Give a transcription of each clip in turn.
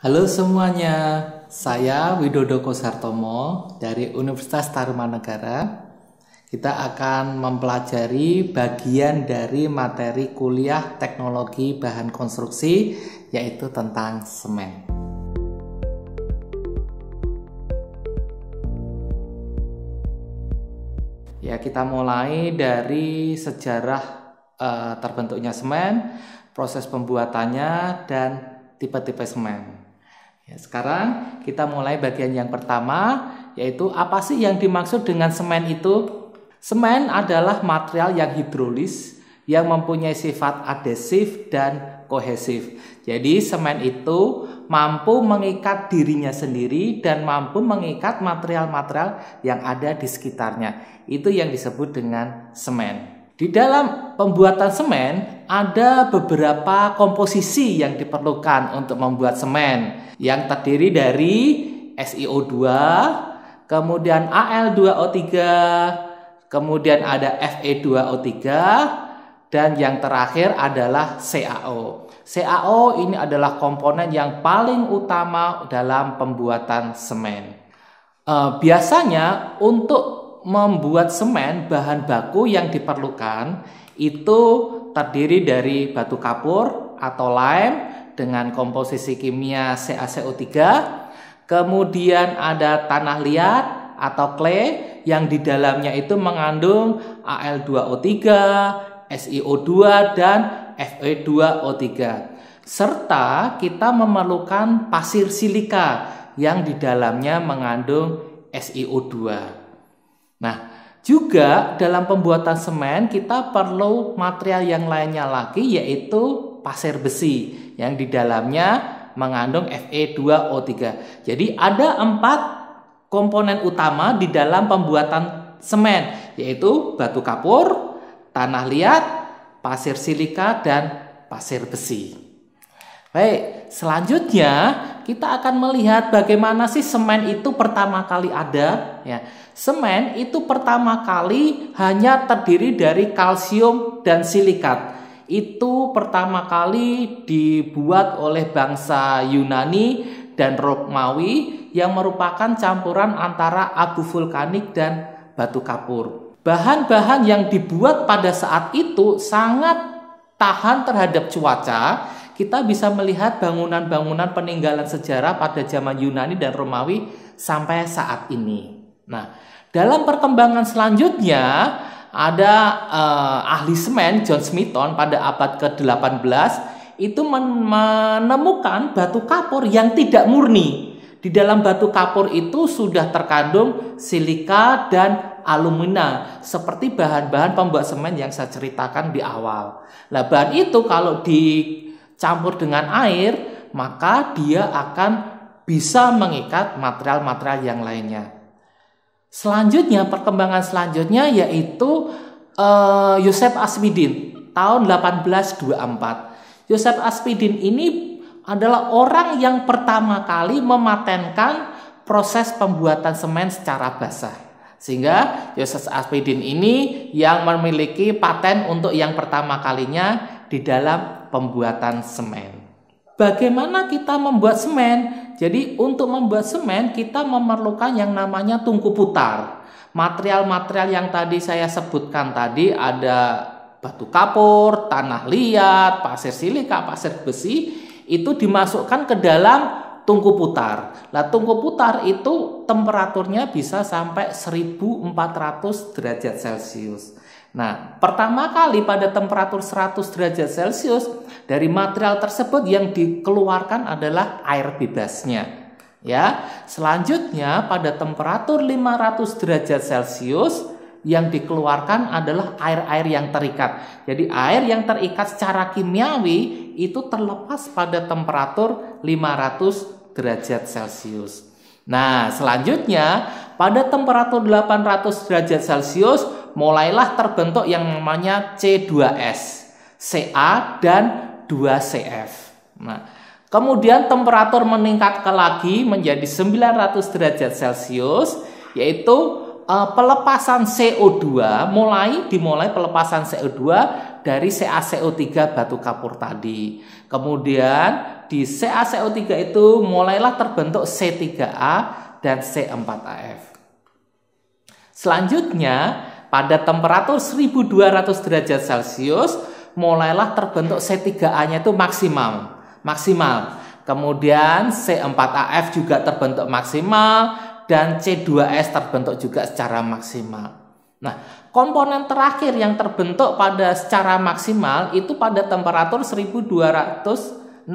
Halo semuanya, saya Widodo Kosartomo dari Universitas Tarumanegara. Kita akan mempelajari bagian dari materi kuliah teknologi bahan konstruksi, yaitu tentang semen. Ya, kita mulai dari sejarah terbentuknya semen, proses pembuatannya, dan tipe-tipe semen. Ya, sekarang kita mulai bagian yang pertama, yaitu apa sih yang dimaksud dengan semen itu? Semen adalah material yang hidrolis yang mempunyai sifat adhesif dan kohesif. Jadi semen itu mampu mengikat dirinya sendiri dan mampu mengikat material-material yang ada di sekitarnya. Itu yang disebut dengan semen. Di dalam pembuatan semen ada beberapa komposisi yang diperlukan untuk membuat semen yang terdiri dari SiO2, kemudian Al2O3, kemudian ada Fe2O3, dan yang terakhir adalah CaO. CaO ini adalah komponen yang paling utama dalam pembuatan semen. Biasanya untuk membuat semen, bahan baku yang diperlukan itu terdiri dari batu kapur atau lime dengan komposisi kimia CaCO3, kemudian ada tanah liat atau clay yang di dalamnya itu mengandung Al2O3, SiO2 dan Fe2O3, serta kita memerlukan pasir silika yang di dalamnya mengandung SiO2. Nah, juga dalam pembuatan semen kita perlu material yang lainnya lagi, yaitu pasir besi yang di dalamnya mengandung Fe2O3. Jadi ada 4 komponen utama di dalam pembuatan semen, yaitu batu kapur, tanah liat, pasir silika, dan pasir besi. Baik, selanjutnya kita akan melihat bagaimana sih semen itu pertama kali ada. Ya, semen itu pertama kali hanya terdiri dari kalsium dan silikat. Itu pertama kali dibuat oleh bangsa Yunani dan Romawi yang merupakan campuran antara abu vulkanik dan batu kapur. Bahan-bahan yang dibuat pada saat itu sangat tahan terhadap cuaca. Kita bisa melihat bangunan-bangunan peninggalan sejarah pada zaman Yunani dan Romawi sampai saat ini. Nah, dalam perkembangan selanjutnya ada ahli semen John Smithson pada abad ke-18 itu menemukan batu kapur yang tidak murni. Di dalam batu kapur itu sudah terkandung silika dan alumina seperti bahan-bahan pembuat semen yang saya ceritakan di awal. Nah, bahan itu kalau dicampur dengan air, maka dia akan bisa mengikat material-material yang lainnya. Selanjutnya, perkembangan selanjutnya yaitu Joseph Aspidin tahun 1824. Joseph Aspidin ini adalah orang yang pertama kali mematenkan proses pembuatan semen secara basah. Sehingga Joseph Aspidin ini yang memiliki paten untuk yang pertama kalinya di dalam pembuatan semen. Bagaimana kita membuat semen? Jadi untuk membuat semen kita memerlukan yang namanya tungku putar. Material-material yang tadi saya sebutkan tadi ada batu kapur, tanah liat, pasir silika, pasir besi, itu dimasukkan ke dalam tungku putar. Nah, tungku putar itu temperaturnya bisa sampai 1400 derajat Celcius. Nah, pertama kali pada temperatur 100 derajat Celcius dari material tersebut yang dikeluarkan adalah air bebasnya. Ya, selanjutnya pada temperatur 500 derajat Celcius yang dikeluarkan adalah air-air yang terikat. Jadi air yang terikat secara kimiawi itu terlepas pada temperatur 500 derajat Celcius. Nah, selanjutnya pada temperatur 800 derajat Celcius mulailah terbentuk yang namanya C2S, Ca dan 2Cf. Nah, kemudian temperatur meningkat lagi menjadi 900 derajat Celcius, yaitu pelepasan CO2, dimulai pelepasan CO2 dari CaCO3 batu kapur tadi. Kemudian di CaCO3 itu mulailah terbentuk C3A dan C4AF. Selanjutnya, pada temperatur 1200 derajat Celcius, mulailah terbentuk C3A-nya itu maksimal. Kemudian C4AF juga terbentuk maksimal dan C2S terbentuk juga secara maksimal. Nah, komponen terakhir yang terbentuk pada secara maksimal itu pada temperatur 1260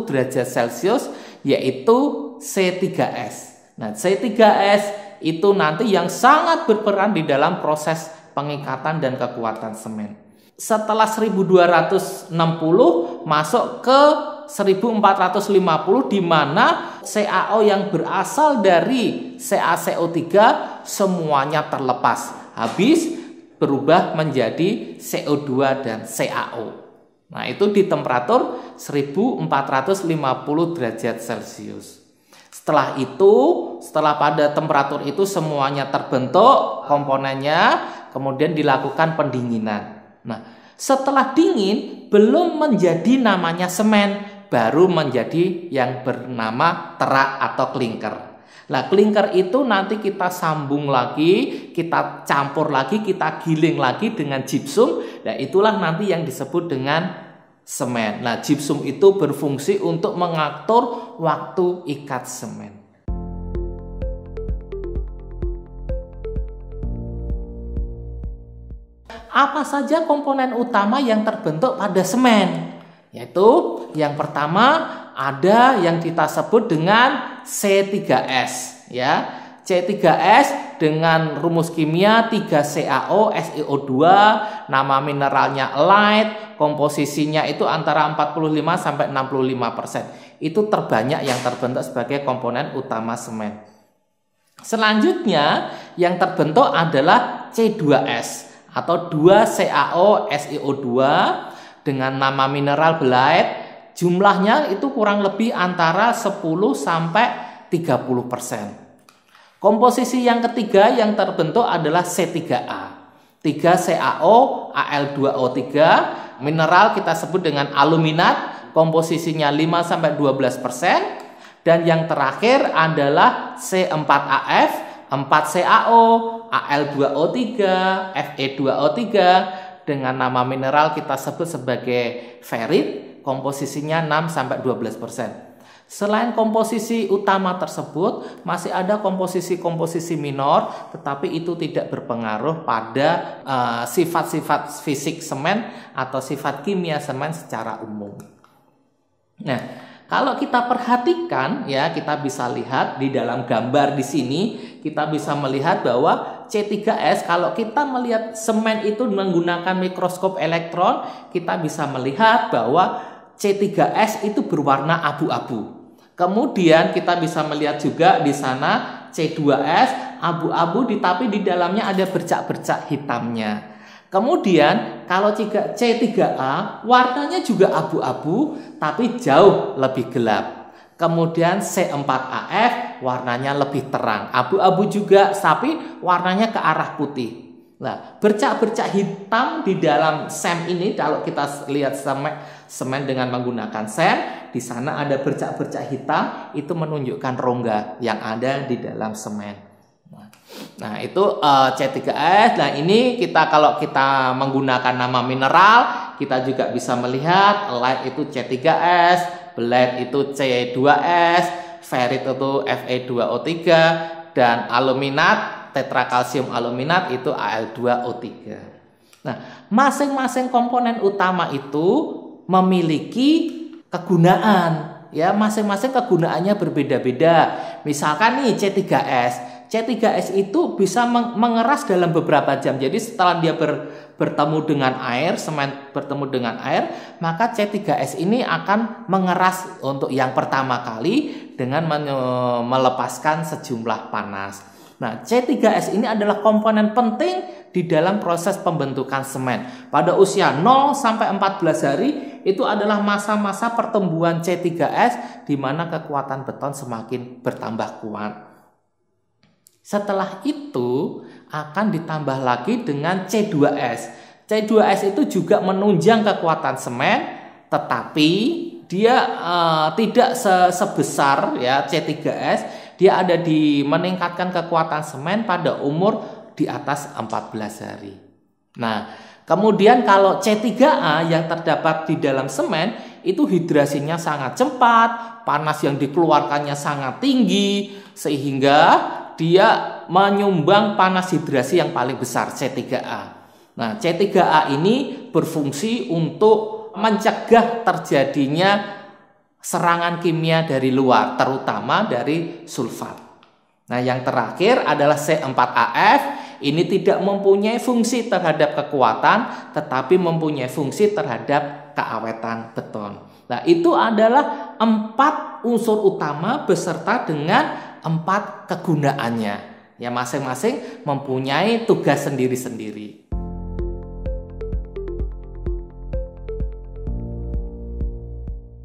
derajat Celcius, yaitu C3S. Nah, C3S itu nanti yang sangat berperan di dalam proses pengikatan dan kekuatan semen. Setelah 1260 masuk ke 1450, di mana CaO yang berasal dari CaCO3 semuanya terlepas, habis berubah menjadi CO2 dan CaO. Nah, itu di temperatur 1450 derajat Celcius. Setelah itu, setelah pada temperatur itu semuanya terbentuk komponennya, kemudian dilakukan pendinginan. Nah, setelah dingin belum menjadi namanya semen, baru menjadi yang bernama terak atau klinker. Nah, klinker itu nanti kita sambung lagi, kita campur lagi, kita giling lagi dengan gypsum. Nah, itulah nanti yang disebut dengan semen. Nah, gypsum itu berfungsi untuk mengatur waktu ikat semen. Apa saja komponen utama yang terbentuk pada semen? Yaitu yang pertama ada yang kita sebut dengan C3S, ya. C3S dengan rumus kimia 3CaO SiO2, nama mineralnya Light, komposisinya itu antara 45 sampai 65%. Itu terbanyak yang terbentuk sebagai komponen utama semen. Selanjutnya yang terbentuk adalah C2S atau 2CaO SiO2 dengan nama mineral belait. Jumlahnya itu kurang lebih antara 10 sampai 30%. Komposisi yang ketiga yang terbentuk adalah C3A. 3CaO Al2O3, mineral kita sebut dengan aluminat, komposisinya 5 sampai 12%. Dan yang terakhir adalah C4AF, 4CaO Al2O3, Fe2O3 dengan nama mineral kita sebut sebagai ferrit, komposisinya 6 sampai 12%. Selain komposisi utama tersebut, masih ada komposisi-komposisi minor, tetapi itu tidak berpengaruh pada sifat-sifat fisik semen atau sifat kimia semen secara umum. Nah, kalau kita perhatikan, ya, kita bisa lihat di dalam gambar di sini, kita bisa melihat bahwa C3S, kalau kita melihat semen itu menggunakan mikroskop elektron, kita bisa melihat bahwa C3S itu berwarna abu-abu. Kemudian kita bisa melihat juga di sana C2S abu-abu, tapi di dalamnya ada bercak-bercak hitamnya. Kemudian kalau C3A warnanya juga abu-abu tapi jauh lebih gelap. Kemudian C4AF warnanya lebih terang, abu-abu juga tapi warnanya ke arah putih. Nah, bercak-bercak hitam di dalam SEM ini, kalau kita lihat semen dengan menggunakan SEM, di sana ada bercak-bercak hitam, itu menunjukkan rongga yang ada di dalam semen. Nah, itu C3S. Nah, ini kalau kita menggunakan nama mineral, kita juga bisa melihat Light itu C3S, Belait itu C2S, Ferrit itu Fe2O3, dan aluminat tetrakalsium aluminat itu Al2O3. Nah, masing-masing komponen utama itu memiliki kegunaan, ya, masing-masing kegunaannya berbeda-beda. Misalkan nih C3S itu bisa mengeras dalam beberapa jam. Jadi setelah dia bertemu dengan air, semen bertemu dengan air, maka C3S ini akan mengeras untuk yang pertama kali dengan melepaskan sejumlah panas. Nah, C3S ini adalah komponen penting di dalam proses pembentukan semen. Pada usia 0 sampai 14 hari itu adalah masa-masa pertumbuhan C3S di mana kekuatan beton semakin bertambah kuat. Setelah itu akan ditambah lagi dengan C2S. C2S itu juga menunjang kekuatan semen, tetapi dia tidak sebesar ya C3S, dia ada di meningkatkan kekuatan semen pada umur di atas 14 hari. Nah, kemudian kalau C3A yang terdapat di dalam semen itu hidrasinya sangat cepat, panas yang dikeluarkannya sangat tinggi, sehingga dia menyumbang panas hidrasi yang paling besar, C3A. Nah, C3A ini berfungsi untuk mencegah terjadinya serangan kimia dari luar, terutama dari sulfat. Nah, yang terakhir adalah C4AF. Ini tidak mempunyai fungsi terhadap kekuatan, tetapi mempunyai fungsi terhadap keawetan beton. Nah, itu adalah 4 unsur utama beserta dengan 4 kegunaannya. Ya, masing-masing mempunyai tugas sendiri-sendiri.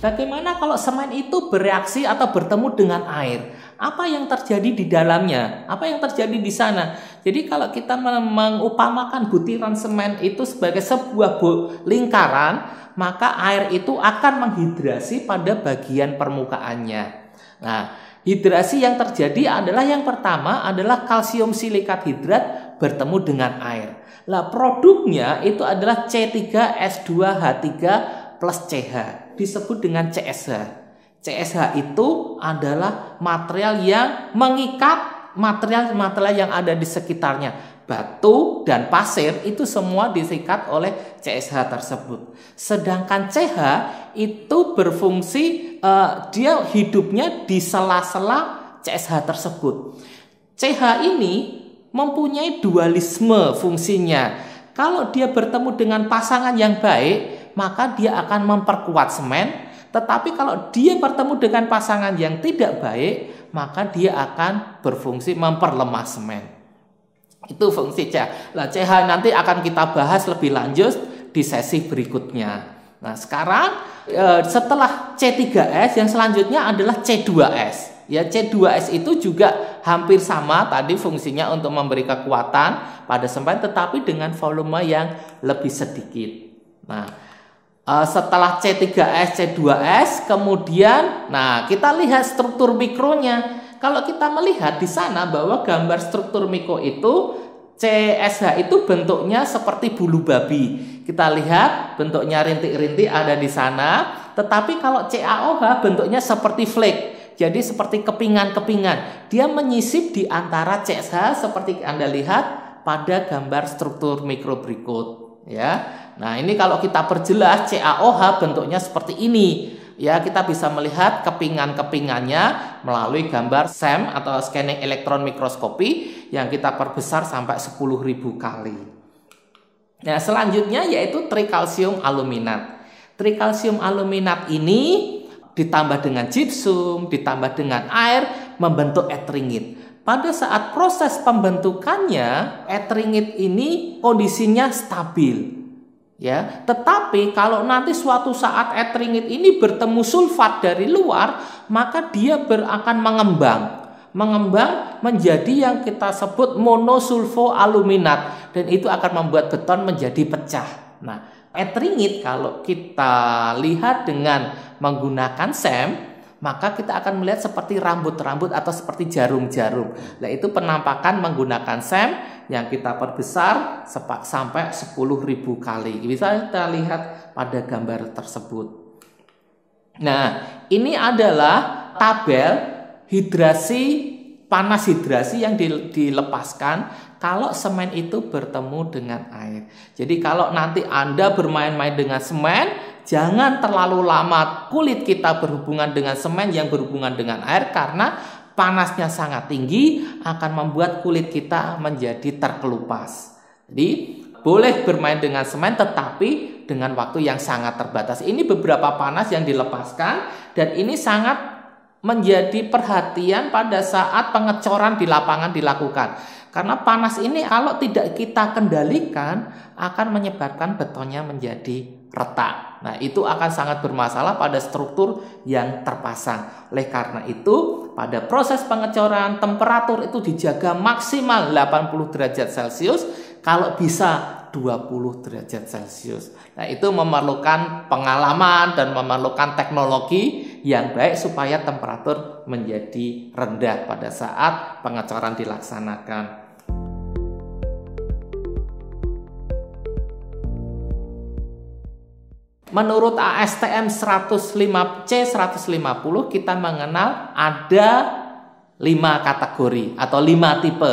Bagaimana kalau semen itu bereaksi atau bertemu dengan air? Apa yang terjadi di dalamnya? Apa yang terjadi di sana? Jadi kalau kita mengupamakan butiran semen itu sebagai sebuah lingkaran, maka air itu akan menghidrasi pada bagian permukaannya. Nah, hidrasi yang terjadi adalah yang pertama adalah kalsium silikat hidrat bertemu dengan air. Nah, produknya itu adalah C3S2H3 plus CH, disebut dengan CSH. CSH itu adalah material yang mengikat material-material yang ada di sekitarnya. Batu dan pasir itu semua disikat oleh CSH tersebut. Sedangkan CH itu berfungsi, dia hidupnya di sela-sela CSH tersebut. CH ini mempunyai dualisme fungsinya. Kalau dia bertemu dengan pasangan yang baik, maka dia akan memperkuat semen. Tetapi kalau dia bertemu dengan pasangan yang tidak baik, maka dia akan berfungsi memperlemah semen. Itu fungsi CH. Nah, CH nanti akan kita bahas lebih lanjut di sesi berikutnya. Nah, sekarang setelah C3S yang selanjutnya adalah C2S. Ya, C2S itu juga hampir sama tadi fungsinya untuk memberi kekuatan pada semen, tetapi dengan volume yang lebih sedikit. Nah, setelah C3S, C2S, kemudian, nah kita lihat struktur mikronya. Kalau kita melihat di sana bahwa gambar struktur mikro itu CSH itu bentuknya seperti bulu babi. Kita lihat bentuknya rintik-rintik ada di sana. Tetapi kalau CaOH bentuknya seperti flake. Jadi seperti kepingan-kepingan. Dia menyisip di antara CSH seperti Anda lihat pada gambar struktur mikro berikut. Ya. Nah, ini kalau kita perjelas CaOH bentuknya seperti ini. Ya, kita bisa melihat kepingan-kepingannya melalui gambar SEM atau scanning elektron mikroskopi yang kita perbesar sampai 10.000 kali. Nah, selanjutnya yaitu trikalsium aluminat. Trikalsium aluminat ini ditambah dengan gypsum, ditambah dengan air membentuk etringit. Pada saat proses pembentukannya, etringit ini kondisinya stabil. Ya, tetapi kalau nanti suatu saat etringit ini bertemu sulfat dari luar, maka dia akan mengembang menjadi yang kita sebut monosulfoaluminat, dan itu akan membuat beton menjadi pecah. Nah, etringit kalau kita lihat dengan menggunakan SEM, maka kita akan melihat seperti rambut-rambut atau seperti jarum-jarum. Nah, itu penampakan menggunakan SEM yang kita perbesar sampai 10.000 kali. Bisa kita lihat pada gambar tersebut. Nah, ini adalah tabel hidrasi, panas hidrasi yang dilepaskan kalau semen itu bertemu dengan air. Jadi kalau nanti Anda bermain-main dengan semen, jangan terlalu lama kulit kita berhubungan dengan semen yang berhubungan dengan air, karena panasnya sangat tinggi akan membuat kulit kita menjadi terkelupas. Jadi boleh bermain dengan semen tetapi dengan waktu yang sangat terbatas. Ini beberapa panas yang dilepaskan, dan ini sangat menjadi perhatian pada saat pengecoran di lapangan dilakukan. Karena panas ini kalau tidak kita kendalikan akan menyebabkan betonnya menjadi retak. Nah, itu akan sangat bermasalah pada struktur yang terpasang. Oleh karena itu, pada proses pengecoran temperatur itu dijaga maksimal 80 derajat Celcius. Kalau bisa 20 derajat Celcius. Nah, itu memerlukan pengalaman dan memerlukan teknologi yang baik supaya temperatur menjadi rendah pada saat pengecoran dilaksanakan. Menurut ASTM 105C150 kita mengenal ada 5 kategori atau 5 tipe.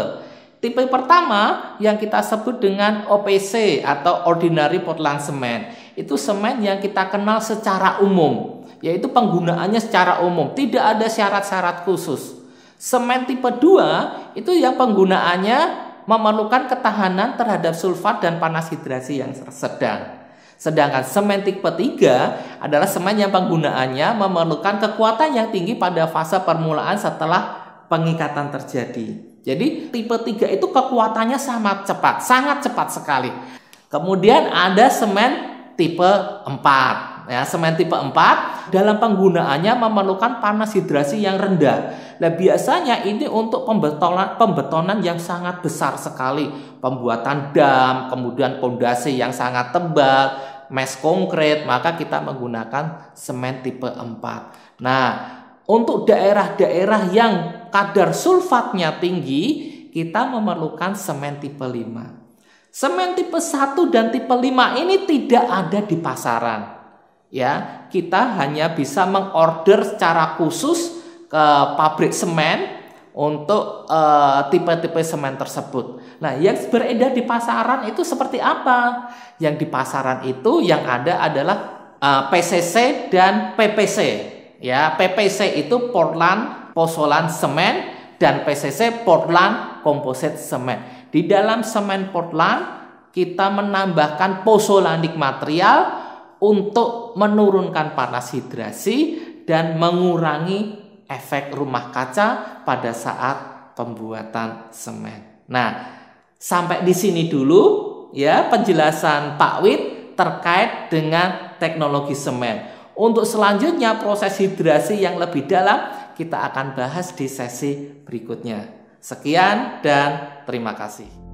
Tipe pertama yang kita sebut dengan OPC atau Ordinary Portland Cement. Itu semen yang kita kenal secara umum, yaitu penggunaannya secara umum, tidak ada syarat-syarat khusus. Semen tipe 2 itu yang penggunaannya memerlukan ketahanan terhadap sulfat dan panas hidrasi yang sedang. Sedangkan semen tipe 3 adalah semen yang penggunaannya memerlukan kekuatan yang tinggi pada fase permulaan setelah pengikatan terjadi. Jadi tipe 3 itu kekuatannya sangat cepat sekali. Kemudian ada semen tipe 4. Ya, semen tipe 4 dalam penggunaannya memerlukan panas hidrasi yang rendah. Nah, biasanya ini untuk pembetonan yang sangat besar sekali. Pembuatan dam, kemudian pondasi yang sangat tebal, mes konkret, maka kita menggunakan semen tipe 4. Nah, untuk daerah-daerah yang kadar sulfatnya tinggi, kita memerlukan semen tipe 5. Semen tipe 1 dan tipe 5 ini tidak ada di pasaran. Ya, kita hanya bisa mengorder secara khusus ke pabrik semen untuk tipe-tipe semen tersebut. Nah, yang beredar di pasaran itu seperti apa? Yang di pasaran itu yang ada adalah PCC dan PPC. Ya, PPC itu Portland Pozzolan Cement dan PCC Portland Composite Cement. Di dalam semen Portland kita menambahkan pozzolanic material untuk menurunkan panas hidrasi dan mengurangi efek rumah kaca pada saat pembuatan semen. Nah, sampai di sini dulu ya penjelasan Pak Wid terkait dengan teknologi semen. Untuk selanjutnya proses hidrasi yang lebih dalam kita akan bahas di sesi berikutnya. Sekian dan terima kasih.